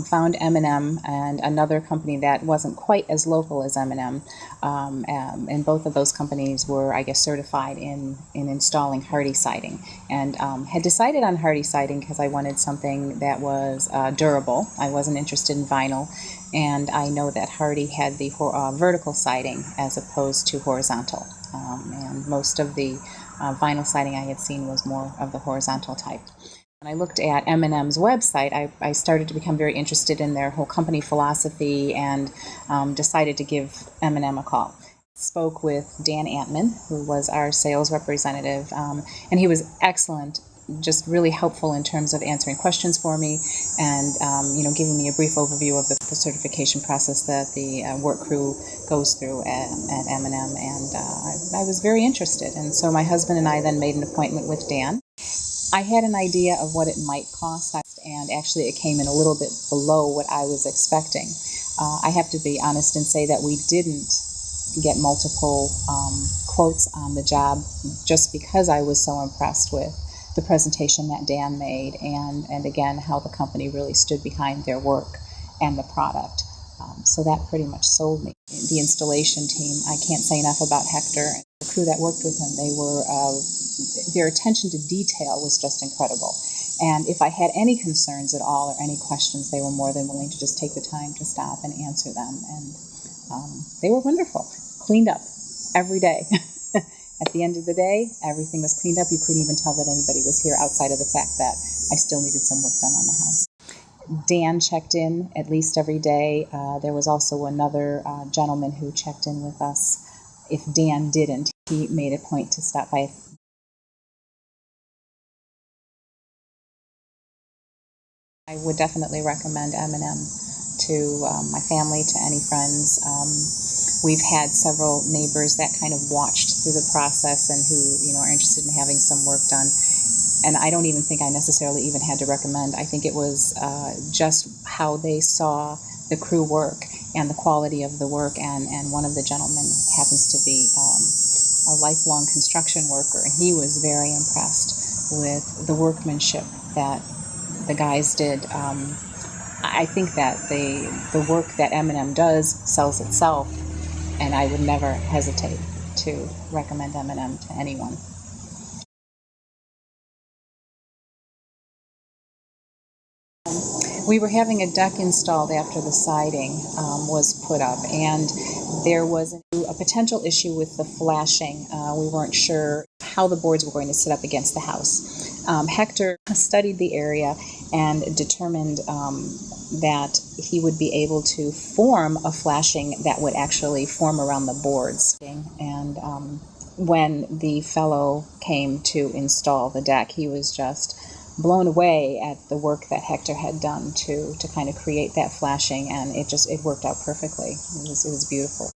found M&M and another company that wasn't quite as local as M&M, and both of those companies were, I guess, certified in installing Hardie Siding, and had decided on Hardie Siding because I wanted something that was durable. I wasn't interested in vinyl, and I know that Hardie had the vertical siding as opposed to horizontal, and most of the vinyl siding I had seen was more of the horizontal type. When I looked at M&M's website, I started to become very interested in their whole company philosophy, and decided to give M&M a call. Spoke with Dan Antman, who was our sales representative, and he was excellent, just really helpful in terms of answering questions for me, and giving me a brief overview of the certification process that the work crew goes through at M&M, and I was very interested. And so my husband and I then made an appointment with Dan. I had an idea of what it might cost, and actually it came in a little bit below what I was expecting. I have to be honest and say that we didn't get multiple quotes on the job, just because I was so impressed with the presentation that Dan made, and again, how the company really stood behind their work and the product. So that pretty much sold me. The installation team, I can't say enough about Hector. The crew that worked with him, their attention to detail was just incredible. And if I had any concerns at all or any questions, they were more than willing to just take the time to stop and answer them. And they were wonderful. Cleaned up every day. At the end of the day, everything was cleaned up. You couldn't even tell that anybody was here outside of the fact that I still needed some work done on the house. Dan checked in at least every day. There was also another gentleman who checked in with us. If Dan didn't, he made a point to stop by. I would definitely recommend M&M to my family, to any friends. We've had several neighbors that kind of watched through the process and who are interested in having some work done. And I don't even think I necessarily even had to recommend. I think it was just how they saw the crew work and the quality of the work. And one of the gentlemen happens to be a lifelong construction worker, and he was very impressed with the workmanship that the guys did. I think that the work that M&M does sells itself, and I would never hesitate to recommend M&M to anyone. We were having a deck installed after the siding was put up, and there was a potential issue with the flashing. We weren't sure how the boards were going to sit up against the house. Hector studied the area and determined that he would be able to form a flashing that would actually form around the boards. And when the fellow came to install the deck, he was just blown away at the work that Hector had done to kind of create that flashing, and it worked out perfectly. It was beautiful.